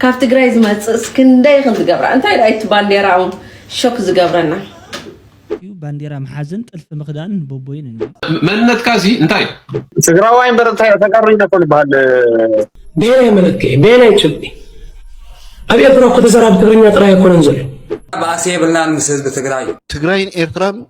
كاف تقرأي زمان اسكندرية خن زقبرة أنت رأيت بانديرا شوك زقبرنا بانديرا محازن ألف مخدان بوبوين من نتكاسي انتاي تقراوين برتاي تقرينا كل بهال بينا ملكي بينا يشبي أبي أقرأ كنت زراب تقرينا تراي يكون انزل باسي بلنا المسز بتقراي تقراين إيرترام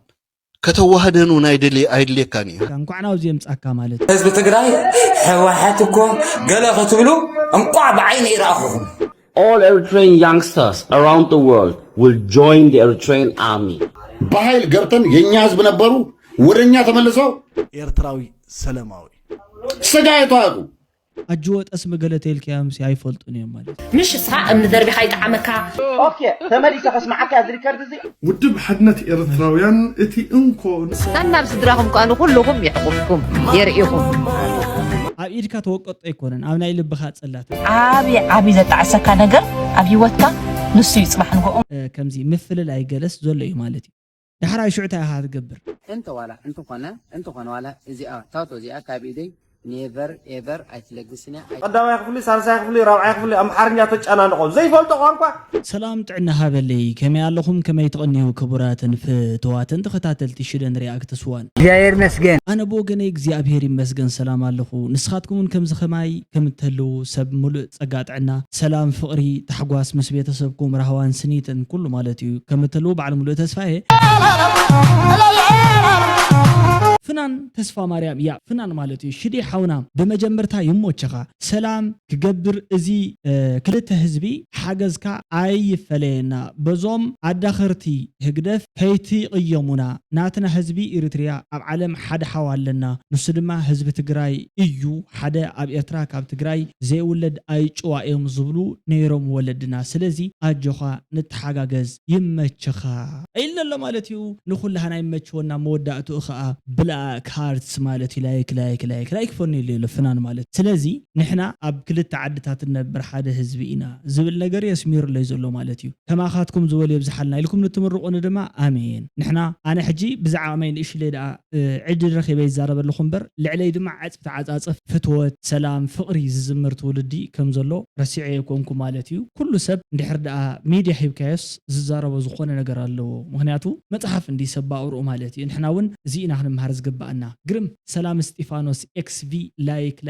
كتوهدنو نايدلي كاني كان قعنا وزيم تسأكا مالت حزب تقراي حواحاتكم قال ختبلو انقع بعين يراخهم. All Eritrean youngsters around the world will join the Eritrean army. بحيل قرطن ينياز بنبرو ورنيا تملسو إيرتراوي سلاماوي سجايتو هاكو أجوت اسم قلت الكيام سي يفلطوني مالت مش صح من دربي حيت عمكا اوكي تمليك اسمعك هذا الريكارد زي ودب حدنة إيرتراويان اتي انكون أنا بصدرهم كانوا كلهم يحقوكم يرئيكم إيدك توقط يكونن أنا يلبخ صلات عابي إذا تعسك نجر عابي وتا نص يصبح نقوم كمزي مثل لا يجلس زول مالتي دحرا شعتها هذا قبر أنت ولا ولا إذا تاتو زي كابيدي never ever أتلقسنا قدام يخفلي سالسا يخفلي رابع يخفلي أمحرنيا تجأنا نقول زي فلتو قانقا سلام تعنا هذا اللي كما ياللهم كما يتغنيه كبرات فتوات تختاتل تشيرن رياكت سوان زير مسجن أنا بوجني زيابير مسجن سلام عليكم نسخاتكم كم زخماي كم تهلو سب ملء تقعد عنا سلام فقري تحقواس مسبيت سبكم رهوان سنيتن كل مالتي كم تهلو بعد ملء تسفاه فنان تسفى مريم يا فنان مالتي شدي حونا بمجمرتها يموتشخا سلام كجبر ازي كلته حزبي حجزكا اي فلينا بزوم ادخرتي هقدف هيتي قيمونا ناتنا حزبي اريتريا اب عالم حدا حوالنا نص دما حزب تግራይ እዩ حدا اب ኤርትራ ካብ ትግራይ ዘይውለድ አይ ጨዋኤም ዝብሉ ነይሮም ወለድና ስለዚ አጆኻ ንተሓጋገዝ ይመችኻ ኢልና ለማለትዩ ንኹልሃና ይመችወና መወዳእቱ እኻ بلاك هارتس مالتي لايك فوني اللي فنان مالت سلازي نحنا اب كلت عدتات النبر حدا حزبينا زبل نجر يسمير اللي يزلو مالتي كما اخذتكم زولي بزحلنا لكم نتمرقون دما امين نحنا انا حجي بزعا مين ايش اللي عد رخي بيزارب لكم بر لعلي دما عصف فتوت سلام فقري زمرت ولدي كم زلو رسيعي يكونكم مالتي كل سب ندحر ميديا حبكاس ززارب زخونه نجر الله مهنياتو مصحف اندي سباورو مالتي نحنا ون زينا احنا مهرز قبقنا قرم سلام ستيفانوس اكس في لايك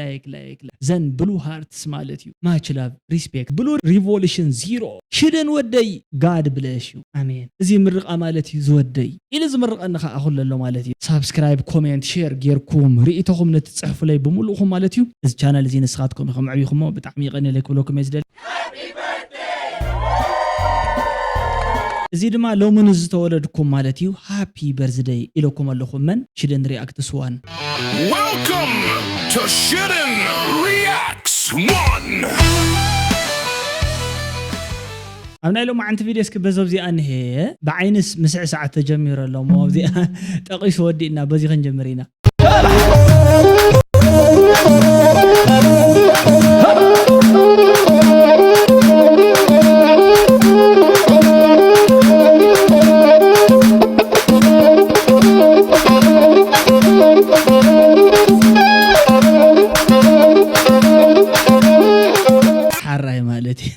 زن بلو هارتس مالتيو ما تشلاف ريسبيكت بلو ريفولوشن زيرو شدن ودي قاد بلاشيو امين زي مرق مالتي زودي الى زمرق انخا اخول له مالتي سبسكرايب كومنت شير غيركم ريتكم نتصحفوا لي بملؤكم مالتيو از channel زي نسخاتكم يخم عيكم بتعميق ان لك بلوكم يزدل زي دما لو من زتولدكم مالتيو هابي بيرثداي إلكم اللهم من شدن رياكتس 1 Welcome to Shidden Reacts 1 أنا لو ما عند فيديوس كبزوب زي أنا هي بعينس مسع ساعة تجمير لو ما زي تقيش ودينا بزي خنجمرينا حراي مالتي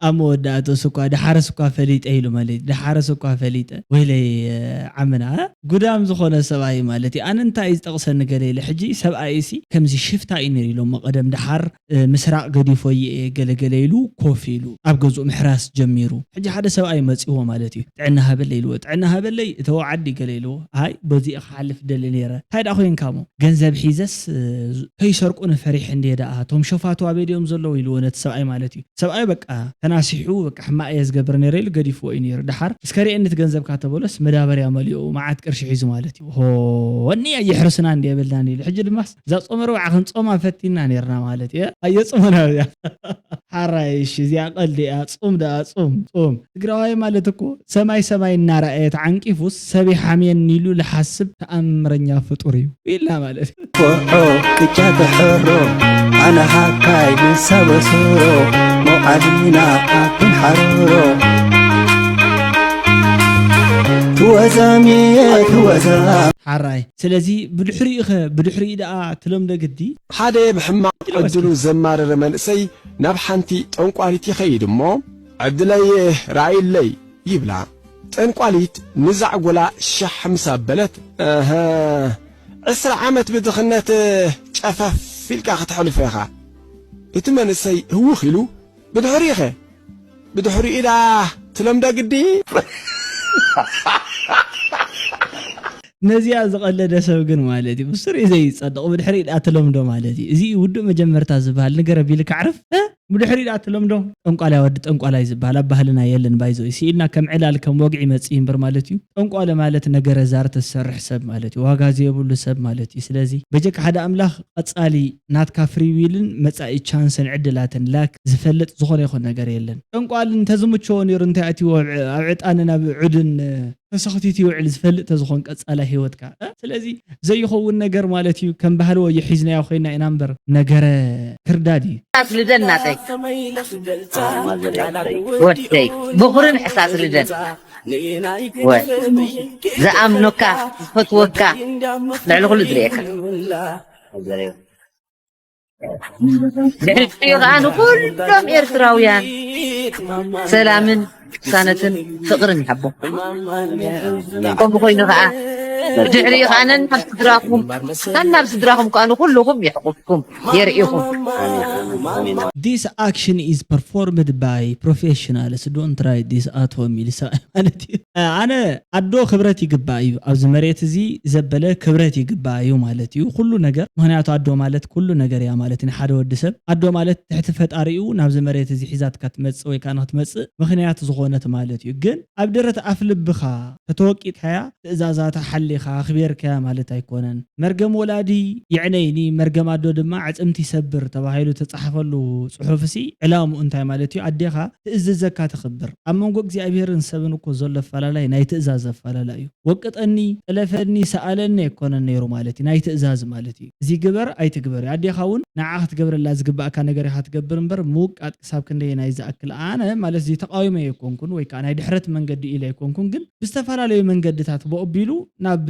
أموداتو سكوا دحارة سكوا فليت أيلو مالتي دحارة سكوا فليت ويلي عمنا قدام زخونة سبعي مالتي أنا انتا إز تغسن قلي لحجي سبعي سي كمزي شفتا إنري لو مقدم دحار مسراق قديفو قليلو كوفيلو أبقزو محراس جميرو حجي حدا سبعي مزيوه مالتي تعنها بالليل تو عدي قليلو هاي بزي أخالف دليليرا هاي داخوين كامو جنزب حيزس هاي سرقون فريح اندي داها توم شوفاتو عبيديوم زلو يلوونت سبعي مالتي سبعي بقى تناسحو بقى حما ايز قبرني ريل قديفو إنير دحار اسكاري انت جنزب كاتبولس مدابر يعمليو معاد كرش حيزو مالتي هو وني يحرسنا عندي بلداني الحج الماس زا صمرو عخن صوما فتينا نيرنا مالتي اي صومنا حرايش زي قلدي صوم تقراوي مالتكو سماي نارأيت عنكيفوس سبي حامين نيلو لحسب تأمرنيا فطوريو إلا مالتي فوحو كجاب حرو أنا هاكاي من سوسورو مو علينا أكن حرورو توزامي حراي سلازي بدحري دا تلمد قدي حدا بحماق عدلو زمار رمنسي نبحنتي تنقاليتي خيد مو عبدلي راعي لي يبلع تنقاليت نزع ولا شح مسابلت عسر عامت بدخنات شفاف فيلكا ختحول فيها اتمنسي هو خيلو بدحري إذا تلمد قدي نزيا زقلد ሰብ ግን ማለት እዩ ስሪ ዘይ ጸደق ብድሕሪ ኣተለምዶ ማለት እዩ እዚ ውድ መጀመርታ ዝባል ነገር ቢልክ ዓርፍ ብድሕሪ ኣተለምዶ ጠንቋላይ ወድ ጠንቋላይ ዝባል ባህልና የለን ባይዞ ሲልና ከም ዕላል ከም ወግዒ መጽኢ እምበር ማለት እዩ ጠንቋለ ማለት ነገር ዛር ተሰርሕ ሰብ ማለት እዩ ዋጋ ዘይብሉ ሰብ ማለት እዩ ስለዚ በጀክ ሓደ ኣምላኽ ቀጻሊ ናትካ ፍሪ ዊልን መጻኢ ቻንስን ዕድላትን ላክ ዝፈልጥ ዝኾነ ይኹን ነገር የለን ጠንቋልን ተዝምቾ ነይሩ እንታይ ኣትዩ ኣብ ዕጣንን ኣብ ዑድን ተሰኽቲት ይውዕል ዝፈልጥ ተዝኾን ቀጻላ ህይወትካ ስለዚ ዘይኸውን ነገር ማለት እዩ ከም ባህልዎ ይሒዝናዮ ኮይና ኢና እምበር ነገረ ክርዳዲ ልደን ናጠይ ወደይ ብኹርን ሕሳስ ልደን ወይ ዝኣምኑካ ዝፈትወካ ልዕሊ ኩሉ ዝርኤካ ድሕሪ ኸኣኑ ኩሎም ኤርትራውያን ሰላምን ቅሳነትን ፍቕርን ይሓቦ ከምኡ ኮይኑ ከዓ ድሕሪ ኸኣነ ናብ ስድራኹም ከኣኑ ኩልኩም ይሕቁፍኩም የርኢኹም This action is performed by professionals. Don't try this at home. أنا أدو خبرتي قبائيو أو زمريت زي زبلة خبرتي قبائيو مالتيو كله نجار مهنياتو أدو مالت كله نجار يا مالتين حدا ودسب أدو مالت تحت فت أريو ناب زمريت زي حزات كتمس ويكانت مس مهنيات زغونة مالتيو جن أبدرت أفلب بخا تتوقيت حياة إزازات حلي خا خبير كا مالت هيكونن مرجم ولادي يعنيني مرجم أدو دماء عزمتي سبر تباهيلو تتصحفلو صحفسي علامو انتي مالتيو عديخا تأززكا تخبر أما نقول እግዚአብሔርን ሰብን እኮ ዘለፈላላይ ናይ ትእዛዝ ፈላላዩ ወቅጠኒ ጠለፈኒ ሰአለኒ ይኮነ ነይሩ ማለት ናይ ትእዛዝ ማለት እዩ እዚ ግበር ኣይትግበር ያዲኻውን ንዓህ ትገብርላ ዝግባእካ ነገር ኢኻ ትገብር እምበር ሙቃጥ ክሳብ ክንደይ ናይ ዝኣክል ኣነ ማለት እዚ ተቃዊመ ይኮንኩን ወይ ከዓ ናይ ድሕረት መንገዲ ኢለ ይኮንኩን ግን ብዝተፈላለዩ መንገድታት በኦቢሉ ናብ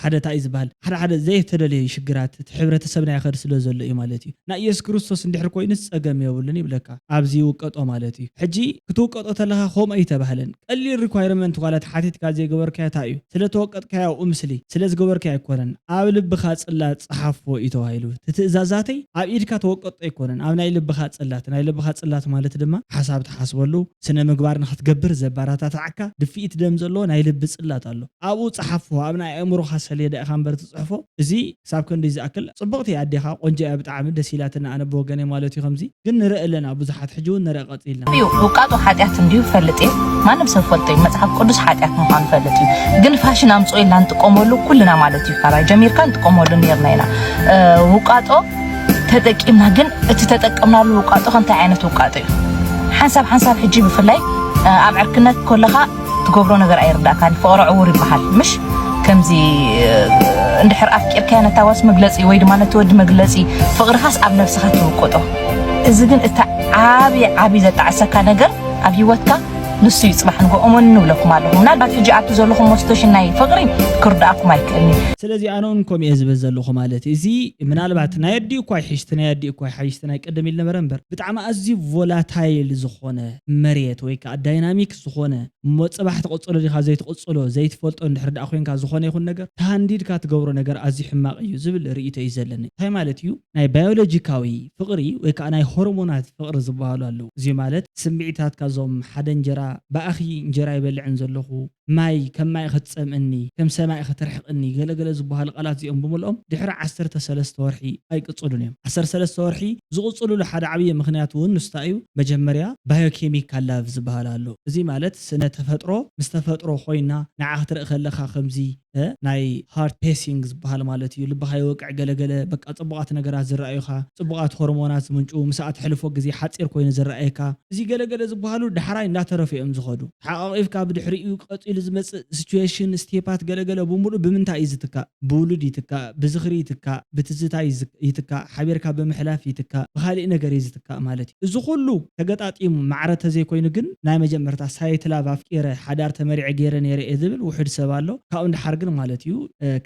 ሓደታ ይዝባል ሓደ ዘይተደለየ ሽግራት ሕብረተሰብና ይኸድ ስለ ዘሎ እዩ ማለት እዩ ና ኢየሱስ ክርስቶስ እንድሕር ኮይንስ ጸገም የብሉን ይብለካ ኣብዚ ውቀጦ ማለት እዩ ሕጂ ክትውቀጦ ተለኻ ኸም ኣይተባህለን ቀሊል ሪኳየርመንት ቃላት ሓቲትካ ዘይገበርካ ታዩ ስለተወቀጥካ ያው ምስሊ ስለዝገበርካ አይኮነን ኣብ ልብኻ ጽላት ጽሓፎ ኢተዋይሉ ትእዛዛተይ ኣብ ኢድካ ተወቀጦ አይኮነን ኣብ ናይ ልብኻ ጽላት ማለት ድማ ሓሳብ ተሓስበሉ ስነ ምግባር ንኽትገብር ዘባራታት ዓካ ድፊት ደም ዘሎ ናይ ልብ ጽላት ኣሎ ኣብኡ ጽሓፎ ኣብ ናይ ኣእምሮኻ ሰሌዳ ኢኻ እምበር ትጽሕፎ እዚ ሳብ ክንዲ ዝኣክል ጽብቕቲ ኣዴኻ ቆንጆ ብጣዕሚ ደስ ኢላትና ኣነ ብወገኔ ማለት እዩ ከምዚ ግን ንርኢ ኣለና ብዙሓት ሕጂውን ንርኢ ቀፂልና ውቃጦ ሓጢያት እንዲሁ ፈልጥ ማንም ሰብ ፈልጥ መጽሓፍ ቅዱስ ሓጢያት ምዃኑ ፈልጥ ግን ፋሽን ኣምጾ ኢልና እንጥቀመሉ ኩልና ማለት እዩ ካራይ ጀሚርካ እንጥቀመሉ ነርና ኢና ውቃጦ ተጠቂምና ግን እቲ ተጠቀምናሉ ውቃጦ እንታይ ዓይነት ውቃጦ እዩ ሓንሳብ ሕጂ ብፍላይ ኣብ ዕርክነት ኮለኻ ትገብሮ ነገር ኣይርዳእካን ፍቕሪ ዕውር ይበሃል ምሽ ከምዚ እንድሕር ኣፍቂርካ ነታዋስ መግለጺ ወይ ድማ ነትወድ መግለጺ ፍቕርኻስ ኣብ ነፍስኻ ትውቆጦ እዚ ግን እቲ ዓቢ ዘጣዓሰካ ነገር ኣብ ህይወትካ ንሱ ይጽባሕ ንጎኦምን ንብለኩም ኣለኹም ምናልባት ሕጂ ኣብቲ ዘለኹም ሞስቶሽን ናይ ፍቕሪ ክርዳእኩም ኣይክእልኒ ስለዚ ኣነውን ከምኡ ዝብል ዘለኹ ማለት እዚ ምናልባት ናይ ኣዲኡ እኳ ይሕሽቲ ናይ ኣዲኡ እኳ ይሓይሽቲ ናይ ቀደም ኢል ነበረ እምበር ብጣዕሚ ኣዝዩ ቮላታይል ዝኾነ መሬት ወይ ከዓ ዳይናሚክ ዝኾነ መጽባሕ ተቆጽሎ ዲኻ ዘይተቆጽሎ ዘይትፈልጦ እንድሕር ዳኣ ኮይንካ ዝኾነ ይኹን ነገር ታንዲድካ ትገብሮ ነገር ኣዝዩ ሕማቕ እዩ ዝብል ርእይቶ እዩ ዘለኒ እንታይ ማለት እዩ ናይ ባዮሎጂካዊ ፍቕሪ ወይ ከዓ ናይ ሆርሞናት ፍቕሪ ዝበሃሉ ኣለዉ እዚ ማለት ስምዒታትካ ዞም ሓደ እንጀራ ባእኺ እንጀራ ይበልዕን ዘለኹ ማይ ከም ማይ ክትጸምእኒ ከም ሰማይ ክትርሕቕኒ ገለገለ ዝበሃሉ ቃላት እዚኦም ብምልኦም ድሕሪ 13 ወርሒ ኣይቅጽሉን እዮም 13 ወርሒ ዝቕጽሉሉ ሓደ ዓብዪ ምኽንያት እውን ንስታ እዩ መጀመርያ ባዮኬሚካል ላቭ ዝበሃል ኣሎ እዚ ማለት ስነ ተፈጥሮ ምስ ተፈጥሮ ኮይና ንዓ ክትርኢ ከለኻ ከምዚ ናይ ሃርት ፔሲንግ ዝበሃል ማለት እዩ ልብኻ ይወቅዕ ገለገለ በቃ ጽቡቓት ነገራት ዝረኣዩኻ ጽቡቓት ሆርሞናት ዝምንጩ ምስኣት ሕልፎ ግዜ ሓፂር ኮይኑ ዝረኣየካ እዚ ገለገለ ዝበሃሉ ዳሕራይ እንዳተረፈ እዮም ዝኸዱ ሓቃቂፍካ ብድሕሪኡ ቀፂሉ ዝመጽ ሲቹዌሽን ስቴፓት ገለገለ በሙሉ ብምንታይ ይዝትካ ብውሉድ ይትካ ብዝኽሪ ይትካ ብትዝታ ይትካ ሓቢርካ ብምሕላፍ ይትካ ብኻሊእ ነገር ይዝትካ ማለት እዩ። እዚ ኩሉ ተገጣጢሙ ማዕረተ ዘይኮይኑ ግን ናይ መጀመርታ ሳይትላቭ ኣፍቂረ ሓዳር ተመሪዐ ገይረ ነይረ ዝብል ውሕድ ሰብ ኣሎ ካብኡ እንድሓር ግን ማለት እዩ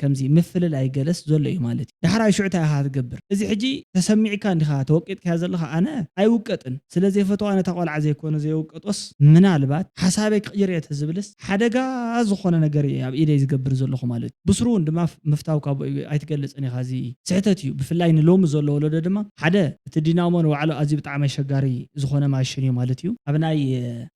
ከምዚ ምፍልል ኣይገለስ ዘሎ እዩ ማለት እዩ። ድሕራይ ሽዑታ ኢኻ ትገብር እዚ ሕጂ ተሰሚዕካ እንዲኻ ተወቂጥካ ዘለኻ ኣነ ኣይውቀጥን ስለዘይፈትዋ ኣነ ተቆልዓ ዘይኮነ ዘይውቀጦስ ምናልባት ሓሳበይ ክቕይር እየ ተዝብልስ ሓደጋ ዝኾነ ነገር ኣብ ኢደይ ዝገብር ዘለኹ ማለት እዩ። ብስሩውን ድማ ምፍታው ካብ ኣይትገልፅን ኢኻ እዚ ስሕተት እዩ። ብፍላይ ንሎሚ ዘሎ ወለዶ ድማ ሓደ እቲ ዲናሞ ንባዕሉ ኣዝዩ ብጣዕሚ ኣሸጋሪ ዝኾነ ማሽን እዩ ማለት እዩ። ኣብ ናይ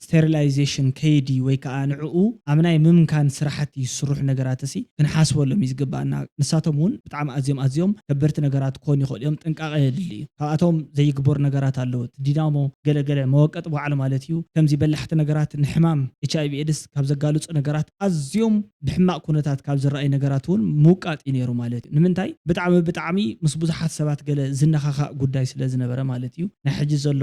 ስቴሪላይዜሽን ከይዲ ወይ ከዓ ንዕኡ ኣብ ናይ ምምካን ስራሕቲ ዝስርሑ ነገራት እሲ ክንሓስበሎም እዩ ዝግባአና። ንሳቶም እውን ብጣዕሚ ኣዝዮም ከበድቲ ነገራት ክኾኑ ይኽእሉ እዮም። ጥንቃቐ የድሊ እዩ። ካብኣቶም ዘይግበሩ ነገራት ኣለዉ። ዲናሞ ገለገለ መወቀጥ ባዕሉ ማለት እዩ ከምዚ በላሕቲ ነገራት ንሕማም HIV ኤድስ ካብ ዘጋልፁ ነገራት ኣዝዮም ብሕማቅ ኩነታት ካብ ዝረኣዩ ነገራት እውን ምውቃጥ እዩ ነይሩ ማለት እዩ። ንምንታይ ብጣዕሚ ምስ ብዙሓት ሰባት ገለ ዝነኻኻእ ጉዳይ ስለ ዝነበረ ማለት እዩ። ናይ ሕጂ ዘሎ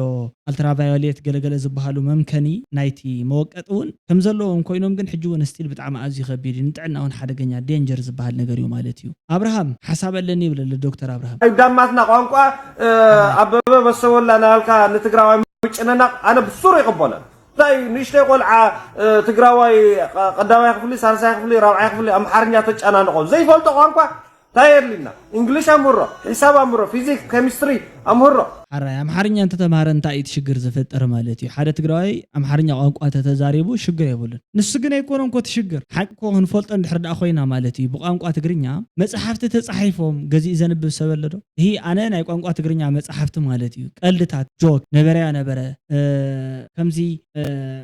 ኣልትራቫዮሌት ገለገለ ዝበሃሉ መምከኒ ናይቲ መወቀጥ እውን ከም ዘለዎም ኮይኖም ግን ሕጂ እውን ስቲል ብጣዕሚ ኣዝዩ ከቢድ ንጥዕና እውን ሓደገኛ ዴንጀር ዝበሃል ነገር እዩ ማለት እዩ። አብርሃም ሓሳብ ኣለኒ ይብለለ ዶክተር አብርሃም ዳማትና ቋንቋ ኣበበ በሰወላ ናልካ ንትግራዋይ ምጭነና ኣነ ብሱሩ ይቕበለ ታይ ንሽተይ ቆልዓ ትግራዋይ ቀዳማይ ክፍሊ ሳልሳይ ክፍሊ ራብዓይ ክፍሊ ኣምሓርኛ ተጨናንቆ ዘይፈልጦ ቋንቋ ታየርሊና እንግሊሽ ኣምሮ ሒሳብ ኣምሮ ፊዚክስ ኬሚስትሪ ኣምሮ አራይ አምሓርኛ እንተ ተማሃረ እንታይ ትሽግር ዝፈጠር ማለት እዩ። ሓደ ትግራዋይ አምሓርኛ ቋንቋ ተተዛሪቡ ሽግር የብሉን ንሱ ግን ኣይኮነን ኮ ትሽግር ሓቂ ኮ ክንፈልጦ እንድሕር ዳ ኮይና ማለት እዩ። ብቋንቋ ትግርኛ መጽሓፍቲ ተጻሒፎም ገዚእ ዘንብብ ሰበለዶ ይሄ ኣነ ናይ ቋንቋ ትግርኛ መጽሓፍቲ ማለት እዩ ቀልድታት ጆክ ነበረያ ነበረ ከምዚ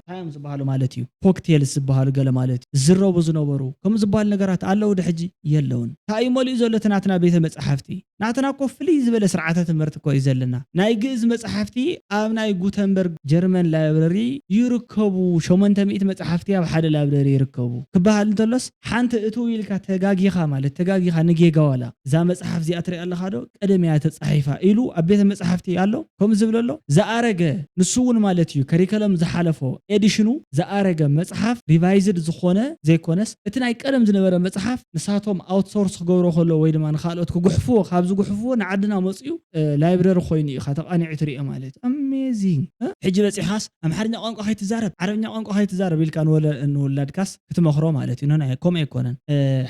ታይም ዝበሃሉ ማለት እዩ ኮክቴልስ ዝበሃሉ ገለ ማለት እዩ ዝረቡ ዝነበሩ ከም ዝበሃል ነገራት ኣለው ድሕጂ የለውን ታይሞሊ ዘሎ ተናትና ቤተ መጽሓፍቲ ናትና ኮ ፍልይ ዝበለ ስርዓተ ትምህርቲ ኮ ይዘለና ናይ ግዕዝ መጽሓፍቲ ኣብ ናይ ጉተንበርግ ጀርመን ላይብረሪ ይርከቡ 800 መጽሓፍቲ ኣብ ሓደ ላይብረሪ ይርከቡ ክበሃል እንተሎስ ሓንቲ እቱ ኢልካ ተጋጊኻ ማለት ተጋጊኻ ንጌጋዋላ እዛ መጽሓፍ እዚኣ ትሪኣ ኣለኻ ዶ ቀደምያ ተጻሒፋ ኢሉ ኣብ ቤተ መጽሓፍቲ ኣሎ ከም ዝብለሎ ዝኣረገ ንሱ እውን ማለት እዩ ከሪከለም ዝሓለፎ ኤዲሽኑ ዝኣረገ መጽሓፍ ሪቫይዝድ ዝኾነ ዘይኮነስ እቲ ናይ ቀደም ዝነበረ መጽሓፍ ንሳቶም አውትሶርስ ክገብሮ ከሎ ወይ ድማ ንኻልኦት ክጉሕፍዎ ካብ ዝጉሕፍዎ ንዓድና መፅኡ ላይብረሪ ኮይኑ ተቃኒዕ ትሪኦ ማለት አሜዚንግ ሕጂ በፂሓስ አምሓርኛ ቋንቋ ከይትዛረብ ዓረብኛ ቋንቋ ከይትዛረብ ኢልካ ንወላድካስ ክትመኽሮ ማለት እዩ። ናይ ከምኡ ኣይኮነን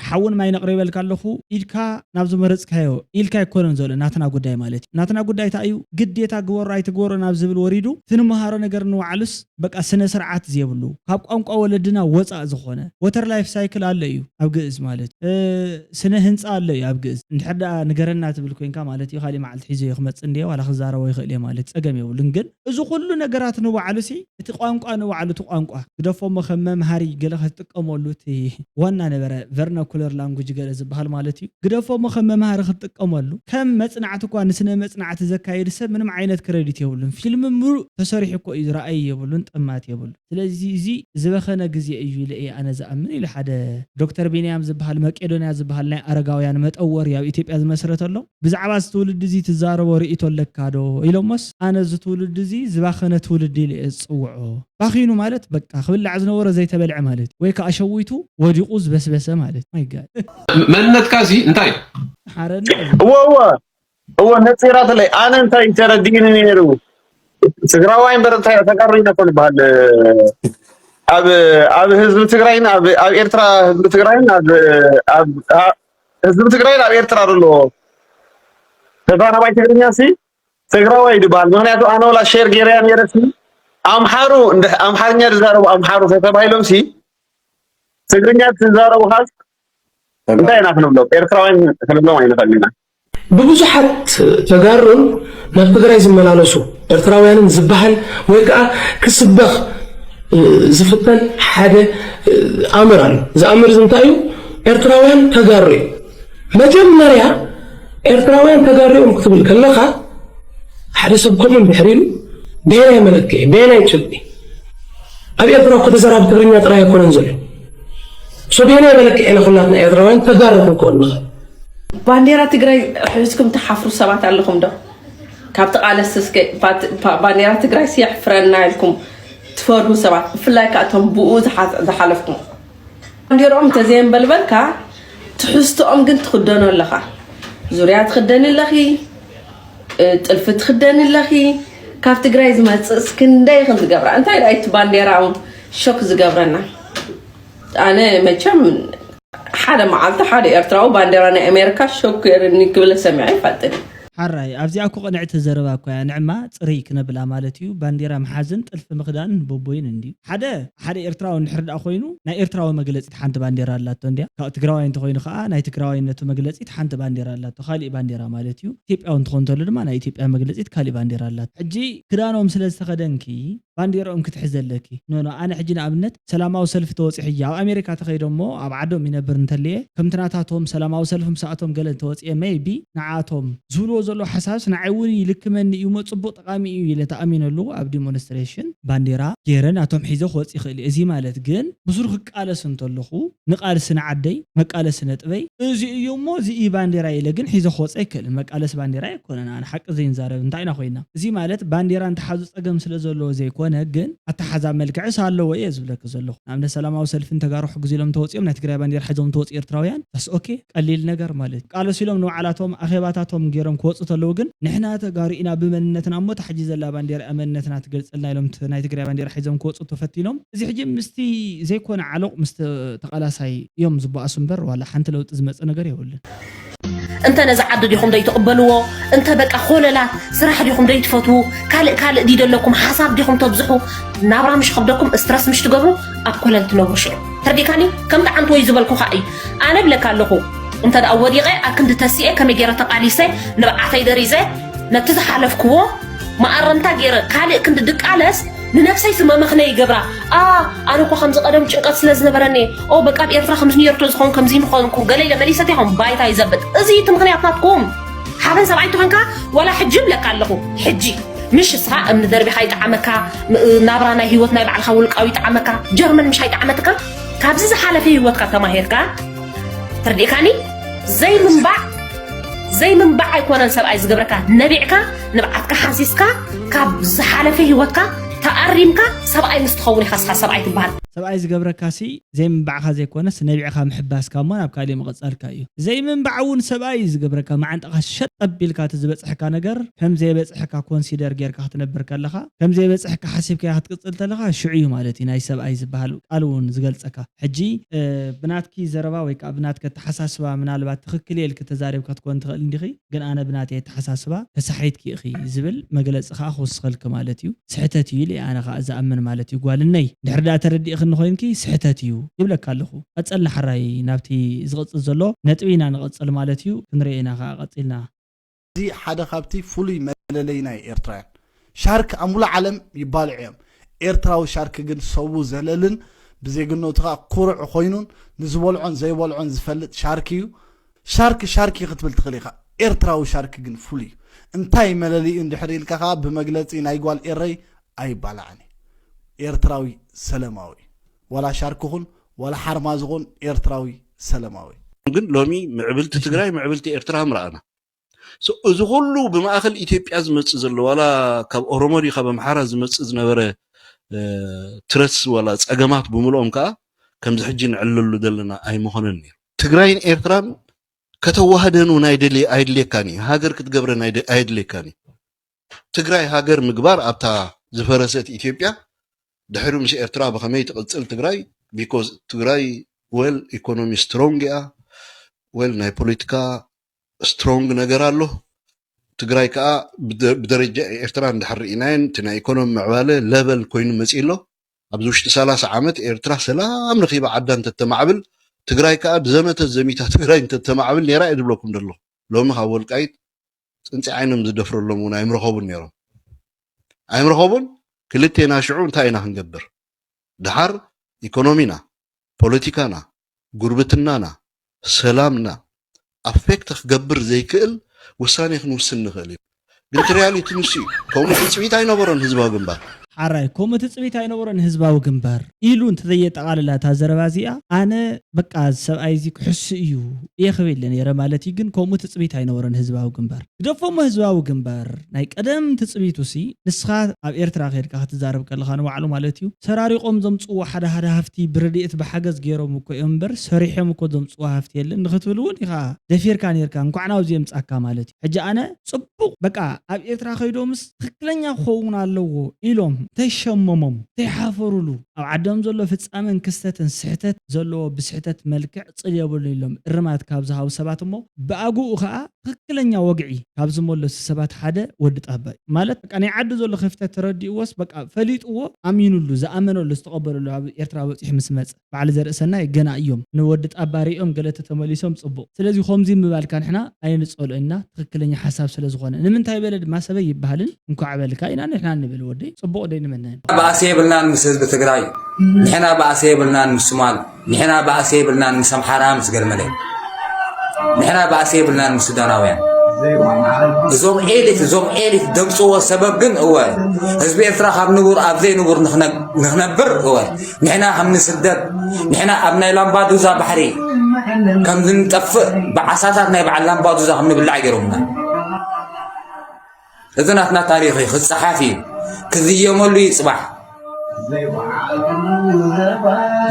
ሓውን ማይ ነቕሪበልካ ኣለኹ ኢልካ ናብ ዝመረፅካዮ ኢልካ ኣይኮነን ዘሎ ናትና ጉዳይ ማለት እዩ። ናትና ጉዳይ እንታይ እዩ ግዴታ ግበሮ ኣይትግበሮ ናብ ዝብል ወሪዱ ትንመሃሮ ነገር ንባዕሉስ በቃ ስነ ስርዓት ዘየብሉ ካብ ቋንቋ ወለድና ወፃእ ዝኾነ ወተር ላይፍ ሳይክል ኣለ እዩ ኣብ ግዕዝ ማለት ስነ ህንፃ ኣለ እዩ ኣብ ግዕዝ እንድሕር ዳ ንገረና ትብል ኮይንካ ማለት እዩ ካሊእ መዓልቲ ሒዙ ክመፅእ እንድየ ዋላ ክዛረቦ ይኽእል ማለት ፀገም የብሉን ግን እዚ ኩሉ ነገራት ንባዕሉ ሲ እቲ ቋንቋ ንባዕሉ እቲ ቋንቋ ግደፎሞ ከም መምሃሪ ገለ ክትጥቀመሉ እቲ ዋና ነበረ ቨርናኩለር ላንጉጅ ገለ ዝበሃል ማለት እዩ ግደፎሞ ከም መምሃሪ ክትጥቀመሉ ከም መጽናዕቲ እኳ ንስነ መጽናዕቲ ዘካይድ ሰብ ምንም ዓይነት ክሬዲት የብሉን ፊልም ምሉእ ተሰሪሑ እኮ እዩ ረኣይ የብሉን ጥማት የብሉ ስለዚ እዚ ዝበኸነ ግዜ እዩ ኢለ ኣነ ዝኣምን ኢለ ሓደ ዶክተር ቢንያም ዝበሃል መቄዶንያ ዝበሃል ናይ ኣረጋውያን መጠወር ኣብ ኢትዮጵያ ዝመስረተሎ ብዛዕባ ትውልድ እዚ ትዛረቦ ርእይቶ ለካዶ ኢሎሞስ ኣነ ዝትውልድ እዚ ዝባኸነ ትውልድ ኢለ ዝፅውዖ ባኺኑ ማለት በቃ ክብላዕ ዝነበረ ዘይተበልዐ ማለት ወይ ከዓ ሸዊቱ ወዲቁ ዝበስበሰ ማለት ማይ ጋድ መንነትካ እዚ እንታይ ሓረን እወ ነፂራት ላይ ኣነ እንታይ ተረዲኒ ነይሩ ትግራዋይ በረታ ተቀሪና ኮን ባል ኣብ ህዝብ ትግራይን ኣብ ኤርትራ ህዝብ ትግራይን ኣብ ህዝብ ትግራይን ኣብ ኤርትራ ዘሎ ተዛራባይ ትግርኛ ሲ ትግራዋይ ድባል ምክንያቱ ኣነ ወላ ሼር ጌርያ ነይረሲ ኣምሓሩ ኣምሓርኛ ዝዛረቡ ኣምሓሩ ተባሂሎም ሲ ትግርኛ ዝዛረቡ ሃዝ እንታይ ናፍንብሎ ኤርትራውያን ክንብሎም ኣይንኽእልና ብብዙሓት ተጋሩን ናብ ትግራይ ዝመላለሱ ኤርትራውያንን ዝበሃል ወይ ከዓ ክስበኽ ዝፍተን ሓደ ኣምር ኣሎ ዝኣምር እንታይ እዩ ኤርትራውያን ተጋሩ መጀመርያ ኤርትራውያን ተጋሪኦም ክትብል ከለኻ ሓደ ሰብ ከምኡ ድሕሪሉ ብሄናይ መለክዒ ብሄናይ ጭብጢ ኣብ ኤርትራ እኮ ተዘራቢ ትግርኛ ጥራይ ኣይኮነን ዘሎ ሶ ብሄናይ መለክዒ ኩላትና ኤርትራውያን ተጋርት ንክኾን ንኽእል ባንዴራ ትግራይ ሕዝኩም ተሓፍሩ ሰባት ኣለኹም ዶ ካብቲ ቃለስስከ ባንዴራ ትግራይ ሲያሕፍረና ኢልኩም ትፈርሁ ሰባት ብፍላይ ከዓ እቶም ብኡ ዝሓለፍኩም ባንዴራኦም ተዘይን በልበልካ ትሕዝቶኦም ግን ትኽደኖ ኣለኻ ዙርያ ትኽደን ኣለኺ ጥልፊ ትኽደን ኣለኺ ካብ ትግራይ ዝመፅእ ክንደይ ከም ዝገብራ እንታይ ራይት ባንዴራኦም ሾክ ዝገብረና ኣነ መቸም ሓደ መዓልቲ ሓደ ኤርትራዊ ባንዴራ ናይ ኣሜሪካ ሾክ የርኒ ክብል ሰሚዐ ይፈልጥ حراي أبزي أكو قناع تزربا كوي نعمة طريق نبلا مالتيو بانديرا محزن تلف مخدان بوبوين عندي حدا إرتراو نحرد أخوينو نا إرتراو مجلس يتحنت بانديرا لاتو نديا كتقراوي أنت خوينو خا نا تقراوي نتو مجلس يتحنت بانديرا لاتو خالي بانديرا مالتيو تيب أو نتخون تولد ما نا يتيب مجلس يتخالي بانديرا لاتو حجي كرانو مسلس تخدنكي بانديرا كتحزن لكي نو أنا حجينا أبنت سلامة وسلف توصي حيا أمريكا تخيرهم مو أبعدهم من برنتليه كم تناتاتهم سلامة وسلفهم ساعتهم قلت توصي ميبي نعاتهم زولو زلو حساس نعوني لكمن يوم تصبط قامي إلى تأمين له أبدي مونستريشن بانديرا جيرن أتوم حيزو خوت إخلي إزي مالت جن بزرق على سنتلخو نقال سنة عدي مقال سنة أبي إزي يومو زي بانديرا إلى جن حيزو خوت أكل مقال بانديرا يكون أنا حق زين زارب نتاعنا خوينا زي مالت بانديرا أنت حازس أجمع سلزلو زي كونه جن أتحزم ملك عسى الله ويزب لك زلو عمنا سلام وسلف أنت جارو حق زيلهم توصي من تقرأ باندير حزم توصي إرتراويان بس أوكي قليل نجار مالت قالوا سيلهم نوع على توم أخيباتهم جيرهم كوت تلوجن نحنا تقارئنا بمنتنا أمو تحجز الله باندير أمنتنا تقلص الله لهم ناي تقرأ باندير حزم كوت تفتيلهم زي حجم مستي زي كون علق تقلا ساي يوم زبا أسمبر ولا حنت لو تزمت أنا قريه ولا أنت نزع عدد يخم داي تقبلوه أنت بقى خوللات صراحة يخم داي تفتوه كال دي دلكم حساب ديكم تبزحوا نابرا مش خبدكم استرس مش تقبلوا أقول أنت لو مشلو ترديكاني كم دعنتوا يزبلكوا خائي أنا بلك اللخو أنت أولي غير أكنت تسيئة كم يجرى تقاليسة نبعتي دريزة نتزح على فكوه ما أرنتا غير كالي كنت دق علس ننفسي سما مخني جبرا أنا كو خمس قدم شنقات سلز نبرني أو بقى بيرفع 500 تزخون كم زين خونكم قال لي لما ليستهم بايتا يزبط أزي تمخني أطناتكم حابن سبعين تهنكا ولا حجب لك اللخو حجي مش صح من دربي حيت عمكا نابرانا هيوتنا يبع الخولك أو يتعمكا جرمن مش هيت عمتكا كابزز حالة في هيوتكا تماهيركا ترديكاني زي من باع يكون سبعي زجبرك نبيعك نبعتك حاسسك كاب زحالة في هوتك تقريمك سبعي مستخوني خاصة سبعي تبان سبعي زجبرك سي زي من باعها زي كونس نبيعك محباس كمان أبكالي مغصر كايو زي من باعون سبعي زجبرك ما عند أخشت قبل كاتزبس حكا نجر هم زي بس حكا كونسيدر غير كهتنبرك لها هم زي بس حكا حسب كي هتقصلت لها شعيو مالتي ناي سبعي زبهالو قالون زقلصك حجي بناتكي زربا ويك بناتك تحساسبا من البات تخكلي لك تزارب كتكون تخل اندخي كن انا بناتي تحساسبا كسحيتكي اخي زبل مجلص خا خوسخلك مالتيو سحتتي لي انا خا ازامن مالتيو قالني دحردا تردي اخن خوينكي سحتتيو يبلك اللخو اصل حراي نابتي زقص زلو نطوينا نقصل مالتيو كنرينا خا قصلنا دي حدا خابتي فولي مللينا إيرترا شارك أمول عالم يبالعهم إيرتراو شارك جن صوبو زللن بزيجنو تغا قرع خوينون نزولعون زي والعون زفلت شاركيو شاركي قتبل تخليقا إيرتراو شارك جن فولي انتاي مللي اندي حريل كخا بمجلتين ايقوال إيري اي بالعني إيرتراوي سلاماوي ولا شاركهن ولا حرمازغن إيرتراوي سلاماوي ግን ሎሚ ምዕብልቲ ትግራይ ምዕብልቲ ኤርትራ ምራኣና እዚ ሁሉ ብማእኸል ኢትዮጵያ ዝመጽእ ዘሎ ዋላ ካብ ኦሮሞ ዲ ካብ አምሓራ ዝመጽእ ዝነበረ ትረስ ዋላ ጸገማት ብምልኦም ከዓ ከምዚ ሕጂ ንዕልሉ ዘለና ኣይመሆነን ነይሩ ትግራይን ኤርትራን ከተዋሃደኑ ናይደሊ ኣይድልየካኒ ሃገር ክትገብረን ኣይድልየካኒ ትግራይ ሃገር ምግባር ኣብታ ዝፈረሰት ኢትዮጵያ ድሕሪ ምስ ኤርትራ ብኸመይ ትቕጽል ትግራይ ቢኮዝ ትግራይ ዌል ኢኮኖሚ ስትሮንግ ያ ዌል ናይ ፖለቲካ ስትሮንግ ነገር ኣሎ ትግራይ ከዓ ብደረጃ ኤርትራ እንድሕርኢናን እቲ ናይ ኢኮኖሚ ምዕባለ ለቨል ኮይኑ መጺሎ ኣብዚ ውሽጢ 30 ዓመት ኤርትራ ሰላም ረኺባ ዓዳ እንተተማዕብል ትግራይ ከዓ ብዘመተ ዘሚታ ትግራይ እንተተማዕብል ነይራ ይድብለኩም ደሎ ሎሚ ካብ ወልቃይት ጽንጺ ዓይኖም ዝደፍረሎም እውን ኣይምረኸቡን ነይሮም ኣይምረኸቡን ክልቴና ሽዑ እንታይ ኢና ክንገብር ድሓር ኢኮኖሚና ፖለቲካና ጉርብትናና ሰላምና أفكت خبر زي كل وساني خنوسن نخلي قلت ريالي تنسي كون في سويت عين برا هزبها جنبها حراي كوم تسبيت اينورن حزباو ግንባር ኢሉ እንተዘየጠቃለላ ታዘረባዚያ አነ በቃ ሰብአይዚ ክሕስ እዩ ይኽብልን የረ ማለት ግን ኮም ትስቢት አይኖረን ህዝባው ግንባር ደፎሞ ህዝባው ግንባር ናይ ቀደም ትስቢቱሲ ንስኻ ኣብ ኤርትራ ኸድካ ክትዛረብ ከለኻ ነው ባዕሉ ማለት እዩ ሰራሪቆም ዘምጽኡ ሓደ ሓደ ሃፍቲ ብረዲት በሓገዝ ገይሮም እኮ እምበር ሰሪሖም እኮ ዘምጽኡ ሃፍቲ የለን ንኽትብልውን ኢኻ ደፊርካ ነርካ እንኳዕናው ዚም ጻካ ማለት እዩ ሕጂ ኣነ ጽቡቅ በቃ ኣብ ኤርትራ ኸይዶምስ ትክክለኛ ኾውን ኣለዎ ኢሎም ተሸመሞም ተሓፈሩሉ ኣብ ዓዶም ዘሎ ፍጻመን ክስተትን ስሕተት ዘሎ ብስሕተት መልክዕ ጽልየብሉ ኢሎም እርማት ካብ ዝሃቡ ሰባት እሞ ብኣጉኡ ከዓ ትክክለኛ ወግዒ ካብ ዝመለሱ ሰባት ሓደ ወዲ ጣባይ ማለት በቃ ናይ ዓዲ ዘሎ ክፍተት ተረዲእዎስ በቃ ፈሊጥዎ ኣሚኑሉ ዝኣመነሉ ዝተቀበለሉ ኣብ ኤርትራ ወፂሕ ምስ መጽ ባዕል ዘርእሰና ገና እዮም ንወዲ ጣባሪኦም ገለተ ተመሊሶም ጽቡቅ ስለዚ ኾምዚ ምባልካ ንሕና ኣይንጸልኡና ትክክለኛ ሓሳብ ስለ ዝኾነ ንምንታይ በለ ድማ ሰበይ ይባሃልን እንኳዕ በልካ ኢና ንሕና ንብል ወዲ ጽቡቅ ደይ ንመና ባእሲ የብልናን ምስ ህዝቢ ትግራይ ንሕና ባእሲ የብልናን ምስ ሶማል ንሕና ባእሲ የብልናን ምስ ኣምሓራ ምስ ገልመለ ንሕና ባእሲ የብልናን ምስ ሱዳናውያን እዞም ኤሊት ደምጽዎ ሰበብ ግን እወ ህዝቢ ኤርትራ ካብ ንቡር ኣብ ዘይንቡር ንኽነብር እወ ንሕና ከም ንስደት ንሕና ኣብ ናይ ላምባዱዛ ባሕሪ ከም ዝንጠፍእ ብዓሳታት ናይ በዓል ላምባዱዛ ከም ንብላዕ ገይሮምና እዚ ናትና ታሪኽ ክፀሓፍ እዩ ክዝየመሉ ይፅባሕ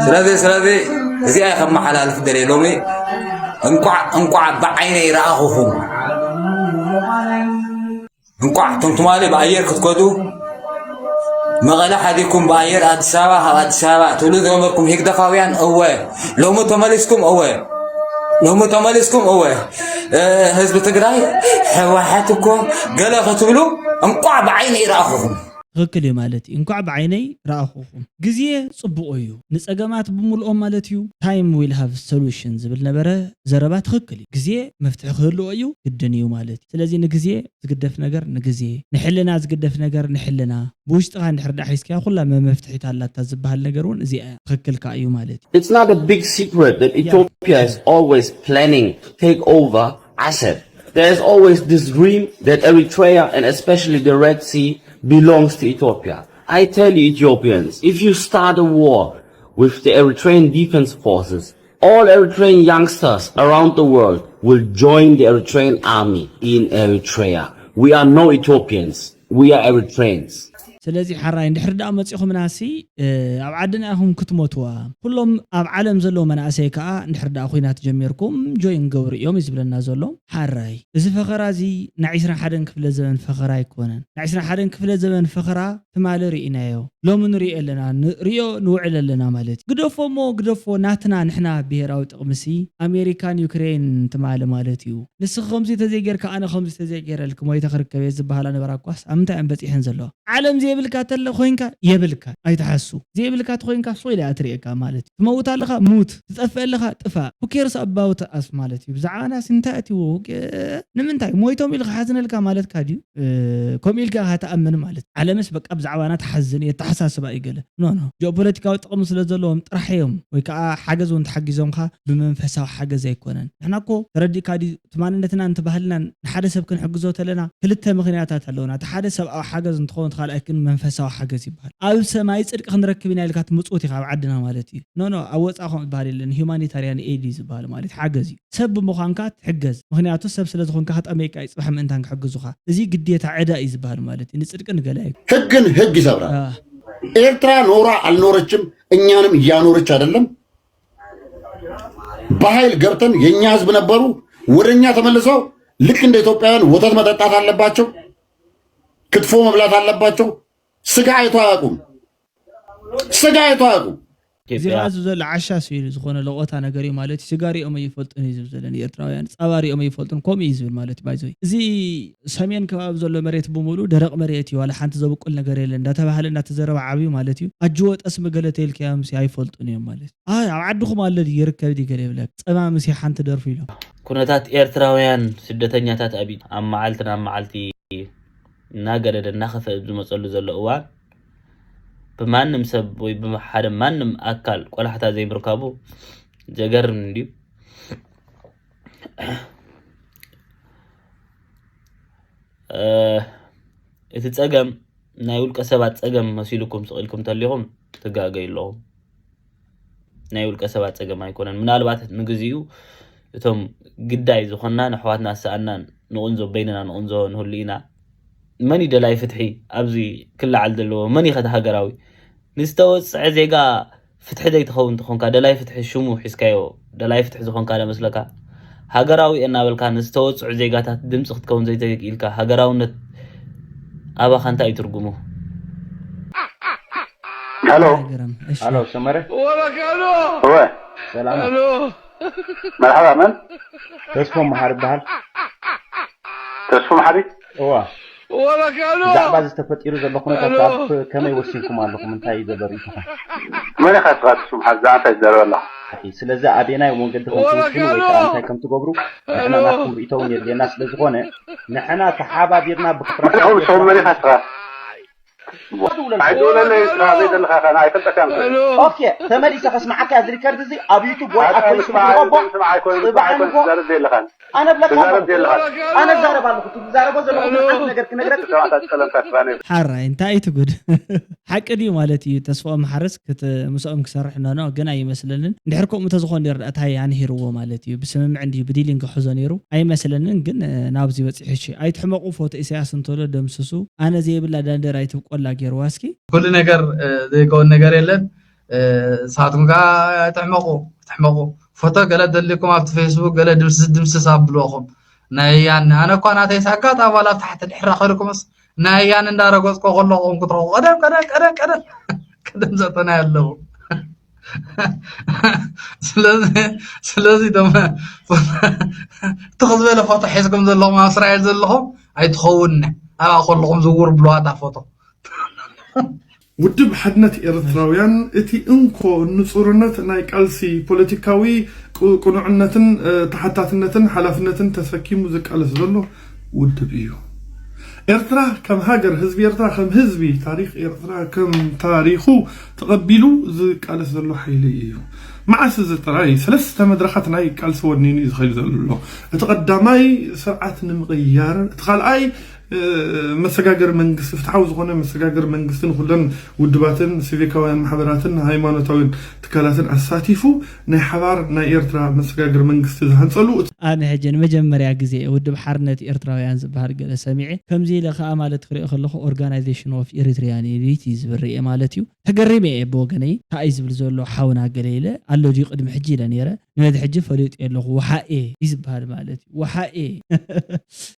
ስለዚ እዚኣ ከመሓላልፍ ደልየ ሎሚ እንቋዕ ብዓይነይ ረኣኹኹም እንቋዕ ቶምቶማሌ ብኣየር ክትከዱ መቐለ ሓዲኩም ብኣየር ኣዲስ ኣበባ ካብ ኣዲስ ኣበባ ትብሉ ዝነበርኩም ሂግደኻውያን እወ ሎሚ ተመሊስኩም እወ ህዝቢ ትግራይ ሕወሓት እኮ ገለ ክትብሉ እንቋዕ ብዓይነይ ረኣኹኹም ትክክል ማለት እንኳዕ ብዓይነይ ረኣኹኹም ግዜ ጽቡቕ እዩ ንጸገማት ብምልኦም ማለት እዩ ታይም ዊል ሃቭ ሶሉሽን ዝብል ነበረ ዘረባ ትክክል ግዜ መፍትሒ ክህልዎ እዩ ግድን እዩ ማለት ስለዚ ንግዜ ዝግደፍ ነገር ንግዜ ንሕልና ዝግደፍ ነገር ንሕልና ብውሽጥኻ እንድሕርዳ ሒዝካ ኩላ መፍትሒት ኣላታ ዝበሃል ነገርውን እዚኣ ትክክልካ እዩ ማለት It's not a big secret that Ethiopia is always planning to take over Assad. There's always this dream that Eritrea and especially the Red Sea belongs to Ethiopia. I tell you Ethiopians, if you start a war with the Eritrean defense forces, all Eritrean youngsters around the world will join the Eritrean army in Eritrea. We are no Ethiopians. We are Eritreans. ስለዚ ሓራይ እንድሕርዳ መጽኹም ናሲ ኣብ ዓድና ኢኹም ክትሞትዋ ኩሎም ኣብ ዓለም ዘሎ መናእሰይ ከዓ እንድሕርዳ ኩናት ጀሚርኩም ጆይን ገብሩ እዮም ይዝብለና ዘሎ ሓራይ እዚ ፈኸራ እዚ ናይ 21 ክፍለ ዘመን ፈኸራ ኣይኮነን ናይ 21 ክፍለ ዘመን ፈኸራ ትማለ ርኢናዮ ሎሚ ንሪኦ ኣለና ንሪኦ ንውዕል ኣለና ማለት ግደፎ ናትና ንሕና ብሄራዊ ጥቕምሲ ኣሜሪካን ዩክሬን ትማለ ማለት እዩ ንስኺ ከምዚ ተዘይጌርካ ኣነ ከምዚ ተዘይጌረልክ ሞይተ ክርከብ እየ ዝበሃላ ነበራ ኳስ ኣብ ምንታይ በፂሕን ዘለዎ ዓለም ዘይብልካ ተለ ኮይንካ የብልካ ኣይተሓሱ ዘይብልካ ተኮይንካ ሶይላ ኣትሪእካ ማለት እዩ ትመውት ኣለኻ ሙት ትጠፍእ ኣለኻ ጥፋእ ሁኬርስ ኣባውት ኣስ ማለት እዩ ብዛዕባ ናስ እንታይ ኣትይዎ ንምንታይ ሞይቶም ኢልካ ሓዝነልካ ማለት ካድዩ ከምኡ ኢልካ ተኣምን ማለት ዓለምስ በቃ ብዛዕባ ና ተሓዝን የተሓሳስባ ይገለ ኖ ጂኦፖለቲካዊ ጥቕሚ ስለ ዘለዎም ጥራሕ እዮም ወይ ከዓ ሓገዝ እውን ተሓጊዞምካ ብመንፈሳዊ ሓገዝ ኣይኮነን ንሕና እኮ ተረዲእካ ድዩ ትማንነትና እንትባህልናን ንሓደ ሰብ ክንሕግዞ ተለና ክልተ ምክንያታት ኣለውና እቲ ሓደ ሰብኣዊ ሓገዝ እንትኸውን ካልኣይ ግን መንፈሳዊ ሓገዝ ይበሃል ኣብ ሰማይ ጽድቂ ክንረክብ ኢና ኢልካ ትምጽኡት ኢኻ ኣብ ዓድና ማለት እዩ ኖ ኣብ ወጻእኹም ዝበሃል የለን ሁማኒታርያን ኤድ ዝበሃል ማለት ሓገዝ እዩ ሰብ ብምዃንካ ትሕገዝ ምክንያቱ ሰብ ስለ ዝኾንካ ከጠመይካ ይፅባሕ ምእንታን ክሕግዙኻ እዚ ግዴታ ዕዳ እዩ ዝበሃል ማለት እዩ ንጽድቂ ንገለ እዩ ሕግን ሕግ ይሰብራል ኤርትራ ኖራ አልኖረችም እኛንም እያኖረች አይደለም በኃይል ገብተን የኛ ህዝብ ነበሩ ወደኛ ተመልሰው ልክ እንደ ኢትዮጵያውያን ወተት መጠጣት አለባቸው ክትፎ መብላት አለባቸው ስጋ አይቶ አያውቁም እዚ ራሱ ዘሎ ዓሻስ እዩ ዝኾነ ለቆታ ነገር እዩ ማለት ሲጋሪኦም ይፈልጡን እዩ ዝብዘለን ኤርትራውያን ጸባሪኦም ይፈልጡን ከምኡ እዩ ዝብል ማለት ባይዘይ እዚ ሰሜን ከባቢ ዘሎ መሬት ብምሉ ደረቕ መሬት እዩ ዋላ ሓንቲ ዘብቁል ነገር የለን እንዳተባሃለ እንዳተዘረበ ዓብዩ ማለት እዩ ኣጅወ ጠስሚ ገለ ተይልክያም ኣይፈልጡን እዮም ማለት ኣብ ዓድኹም ኣለ ይርከብ ዲገለ ይብለክ ጸማምሲ ሓንቲ ደርፉ ኢሎም ኩነታት ኤርትራውያን ስደተኛታት ኣብይ ኣብ መዓልቲ እናገደደ እናኸፈ ዝመጸሉ ዘሎ እዋን بمانم سب وي بمحد مانم أكل ولا حتى زي مركبو جاكر من ديو إتتساقم ናይ ውልቀ ሰባት ፀገም መሲልኩም ስቕልኩም ተሊኹም ትጋገይለኹም ናይ ውልቀ ሰባት ፀገም ኣይኮነን ምናልባት ንግዚኡ እቶም ግዳይ ዝኾንና ንሕዋትና ኣሰኣናን ንቕንዞ በይንና ንቕንዞ ንህሉ ኢና መን ደላይ ፍትሒ ኣብዚ ክላዓል ዘለዎ መን ይኸተ ሃገራዊ ንዝተወፅዐ ዜጋ ፍትሒ ዘይትኸውን ትኾንካ ደላይ ፍትሒ ሽሙ ሒዝካዮ ደላይ ፍትሒ ዝኾንካ ለመስለካ ሃገራዊ እናበልካ ንዝተወፅዑ ዜጋታት ድምፂ ክትከውን ዘይተኢልካ ሃገራውነት ኣባኻ እንታይ ትርጉሙ الو سمره هو سلام مرحبا من تسفو محارب بحال تسفو محارب هو زعبا زتفتيرو زلخونا تتعب كما يوسينكم عليكم انتهي زبريتها من يخاف تسفو محارب زعبا يزدر والله سلازا أبينا يوم قد تكون ويتا أنتي كم تقبرو نحنا ناكم رئيتون يرجي الناس لزغونة نحنا كحابة بيرنا بخطرة شو مري خاصة عدولا اللي هذا اللي انا عيفت كان اوكي ثمالي اسمعك هذا الريكارد زي ابيتو بوي اكو اسمع يكون زارب دي لخان انا بلاك انا زارب على كنت زارب زلو ነገር كنغرك تكلم كفاني حره انت اي تقول حق دي مالتي تسفو محرس كت مسؤم كسرحنا نو غنا يمسلن ندحركم متزخون يرأتها يعني هيرو مالتي بسمم عندي بديلينغ حزنيرو اي مسلن ግን ናብዚ በጽሕሽ አይትሕመቁ ፎቶ ኢሳያስ እንተሎ ደምስሱ አነ ዘይብላ ዳንደር አይትቆላ ገርዋስኪ كل ነገር ዘይኮን ነገር የለን ሳቱም ጋር ተሕመቁ ፎቶ ገለ ደልኩም ኣብ ፌስቡክ ገለ ድምስ ሳብሎኹም ናይያን ኣነ እኮ ናተይ ሳካት ኣባላት ታሕት ድሕራ ኸልኩምስ ናይያን እንዳረገጽኮ ከለኹም ክትረኹ ቀደም ዘጠና ያለው ስለዚህ ደማ ተኸዝበለ ፎቶ ሒዝኩም ዘለኹም ኣብ እስራኤል ዘለኹም ኣይትኸውን ኣባ ከለኹም ዝውር ብለዋታ ፎቶ ውድብ ሓድነት ኤርትራውያን እቲ እንኮ ንጹርነት ናይ ቃልሲ ፖለቲካዊ ቁኑዕነትን ተሓታትነትን ሓላፍነትን ተሰኪሙ ዝቃለስ ዘሎ ውድብ እዩ ኤርትራ ከም ሃገር ህዝቢ ኤርትራ ከም ህዝቢ ታሪኽ ኤርትራ ከም ታሪኹ ተቐቢሉ ዝቃለስ ዘሎ ሓይሊ እዩ معس زتراي ثلاثة مدرخات ناي قالس ونيني زخيل زلو اتقدماي سرعه نمغيار تخالعي مسجاجر منجست فتحاوز غونه مسجاجر منجستن كلن ودباتن سيفيكاوين محبراتن هايمانوتاوين تكالاتن اساتيفو ناي حبار ناي ايرترا مسجاجر منجست زهنصلو انا هجن مجمريا غزي ودب حرنت ايرتراويان زبهر قال سميعي كمزي لخ امالت خري خلخ اورغانايزيشن اوف ايرتريان ايليتيز بري مالتيو تغريمي بوغني تايز بلزولو حاونا غليله الله دي قدم حجي لنيره نادي حجي فريط يلو وحاي يزبهر مالتي وحاي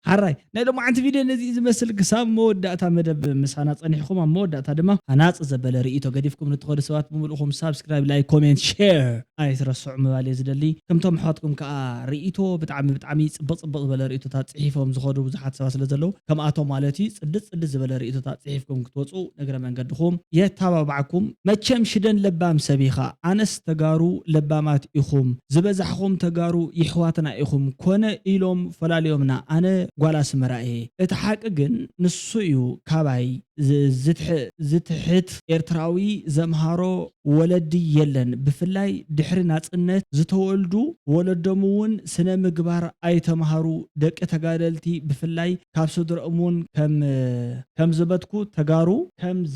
حراي نادو ما انت فيديو نزي زمسل قسام موداتا مدب مسانا صنيحكم موداتا دما اناص زبل رئيتو غديفكم نتخد سوات بملؤكم سبسكرايب لايك كومنت شير اي ترسع مبالي زدلي كمتم حواتكم كا رئيتو بتعمي صبصبط بل رئيتو تصحيفهم زخدو بزحات سوا سلازلو كم اتو مالتي صدص زبل رئيتو تصحيفكم كتوصو نغره منقدكم يتابعكم مچم شدن لبام سبيخا انس تغارو لبامات اخوم زبزحكم تغارو يحواتنا اخوم كونه ايلوم فلاليومنا انا غوالا سمراي اتحق ግን ንሱ እዩ ካባይ ዝትሕት ኤርትራዊ ዘምሃሮ ወለዲ የለን ብፍላይ ድሕሪ ናጽነት ዝተወልዱ ወለዶሙን ስነ ምግባር ኣይተማሃሩ ደቂ ተጋደልቲ ብፍላይ ካብ ስድሮሙን ከም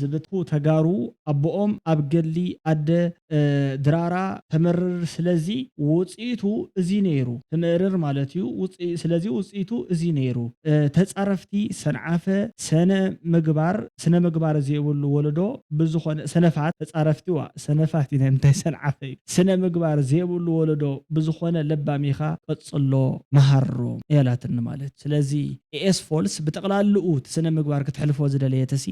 ዝበትኩ ተጋሩ ኣቦኦም ኣብ ገሊ ኣደ ድራራ ተመርር ስለዚ ውጽኢቱ እዚ ነይሩ ተመርር ማለት እዩ ስለዚ ውጽኢቱ እዚ ነይሩ ተጻረፍቲ ሰንዓፈ ስነ ምግባር ዘይብሉ ወለዶ ብዙኾነ ሰነፋት ተጻረፍቲዋ ሰነፋት እንታይ ሰንዓፈ ስነ ምግባር ዘይብሉ ወለዶ ብዙኾነ ለባሚኻ ቀጽሎ መሃሮ ያላትን ማለት ስለዚ ኤስ ፎልስ በጠቅላልኡ ስነ ምግባር ክትሕልፎ ዝደለየተሲ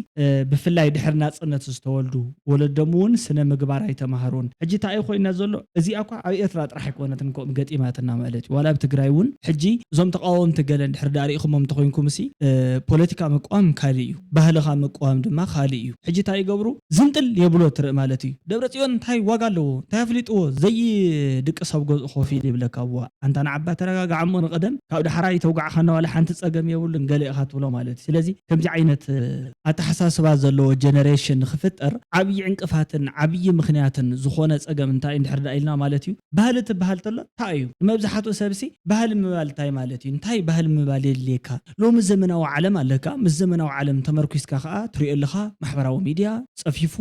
ብፍላይ ድሕር ናጽነት ዝተወልዱ ወለዶሙን ስነ ምግባር ኣይተማሃሩን ሕጂ ታይ ኮይና ዘሎ እዚ ኣኳ ኣብ ኤርትራ ጥራሕ ይኮነትን ከም ገጢማትና ማለት ዋላ ኣብ ትግራይውን ሕጂ ዞም ተቃወምቲ ገለን ድሕር ዳሪኹም ተኮይንኩም ሲ ፖለቲካ መቋም ካሊ እዩ ባህልኻ መቋም ድማ ካሊ እዩ ሕጂ ታይ ይገብሩ ዝንጥል የብሎ ትርኢ ማለት እዩ ደብረጽዮን ታይ ዋጋ ኣለዎ ታይ ፍሊጥዎ ዘይ ድቅ ሰብ ገዝ ኾፊ ይብለካዋ አንተ ንዓባ ተረጋጋዓሞ ንቀደም ካብ ድሕራይ ተውጋዕኻና ዋላ ሓንቲ ጸገም የብሉን ገለኢኻ ትብሎ ማለት ስለዚ ከምዚ ዓይነት ኣተሓሳስባ ዘለዎ ጀነሬሽን ክፍጠር ዓብይ ዕንቅፋትን ዓብይ ምኽንያትን ዝኾነ ፀገም እንታይ እንድሕር ኢልና ማለት እዩ ባህሊ ትበሃል ተሎ እንታይ እዩ መብዛሕትኡ ሰብሲ ባህሊ ምባል እንታይ ማለት እዩ እንታይ ባህሊ ምባል የድልየካ ሎሚ ዘመናዊ ዓለም ኣለካ ምስ ዘመናዊ ዓለም ተመርኩስካ ከዓ ትሪኦ ኣለኻ ማሕበራዊ ሚድያ ፀፊፉ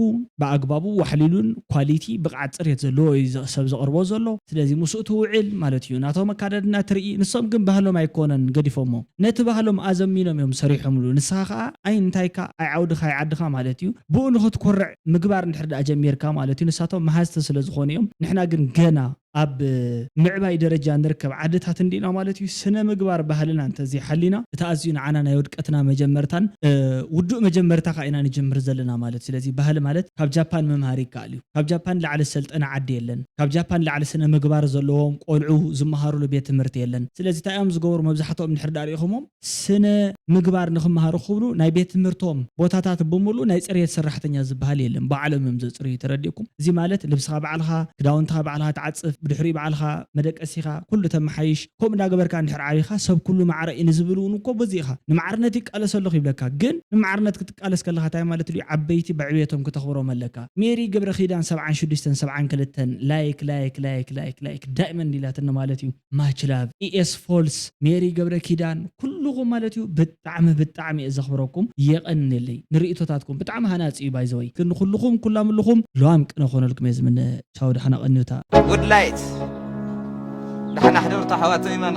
ብኣግባቡ ዋሕሊሉን ኳሊቲ ብቕዓት ፅሬት ዘለዎ ሰብ ዘቕርቦ ዘሎ ስለዚ ምስኡ ትውዕል ማለት እዩ ናቶም ኣካዳድና ትርኢ ንሶም ግን ባህሎም ኣይኮነን ገዲፎሞ ነቲ ባህሎም ኣዘሚኖም እዮም ሰሪሖምሉ ንስኻ ከዓ ኣይ እንታይካ ኣይ ዓውድኻ ኣይ ዓድኻ ማለት እዩ ብኡ ንኽትኮርዕ ምግባር እንድሕር ዳኣ ጀሚርካ ማለት እዩ ንሳቶም መሃዝተ ስለ ዝኾኑ እዮም ንሕና ግን ገና ኣብ ምዕባይ ደረጃ ንርከብ ዓድታት እንዲና ማለት እዩ ስነ ምግባር ባህልና እንተዚ ሓሊና እቲ ኣዝዩ ንዓና ናይ ውድቀትና መጀመርታን ውዱእ መጀመርታ ኢና ንጀምር ዘለና ማለት ስለዚ ባህሊ ማለት ካብ ጃፓን መምሃሪ ይከኣል እዩ ካብ ጃፓን ላዕሊ ሰልጠና ዓዲ የለን ካብ ጃፓን ላዕሊ ስነ ምግባር ዘለዎም ቆልዑ ዝመሃሩሉ ቤት ትምህርቲ የለን ስለዚ እንታይ እዮም ዝገብሩ መብዛሕትኦም ንድሕር ዳኣ ሪኢኹሞም ስነ ምግባር ንኽመሃሩ ክብሉ ናይ ቤት ትምህርቶም ቦታታት ብምሉእ ናይ ፅሬት ሰራሕተኛ ዝበሃል የለን ባዕሎም እዮም ዘፅርዩ ተረዲእኩም እዚ ማለት ልብስኻ ባዕልኻ ክዳውንትኻ ባዕልኻ ትዓፅፍ ብድሕሪ ባዕልኻ መደቀሲኻ ኩሉ ተመሓይሽ ከምኡ እንዳገበርካ እንድሕር ዓብይኻ ሰብ ኩሉ ማዕረ እዩ ንዝብል እውን እኮ በዚኻ ንማዕርነት ይቃለስ ኣለኹ ይብለካ ግን ንማዕርነት ክትቃለስ ከለኻ እንታይ ማለት እዩ ዓበይቲ ብዕብየቶም ክተኽብሮም ኣለካ ሜሪ ገብረ ኪዳን 76 72 ላይክ ላይክ ላይክ ላይክ ላይክ ዳይመንድ ኢላትና ማለት እዩ ማች ላቭ ኢኤስ ፎልስ ሜሪ ገብረ ኪዳን ኩልኩም ማለት እዩ ብጣዕሚ ዘኽብረኩም የቐንልይ ንርእቶታትኩም ብጣዕሚ ሃናፂ እዩ ባይዘወይ ግን ኩልኩም ኩላምልኩም ለዋም ቅነ ኾነልኩም የዝምን ቻው ደሓና ቀኒውታ Wood light. نحن نحضر تحوات إيمان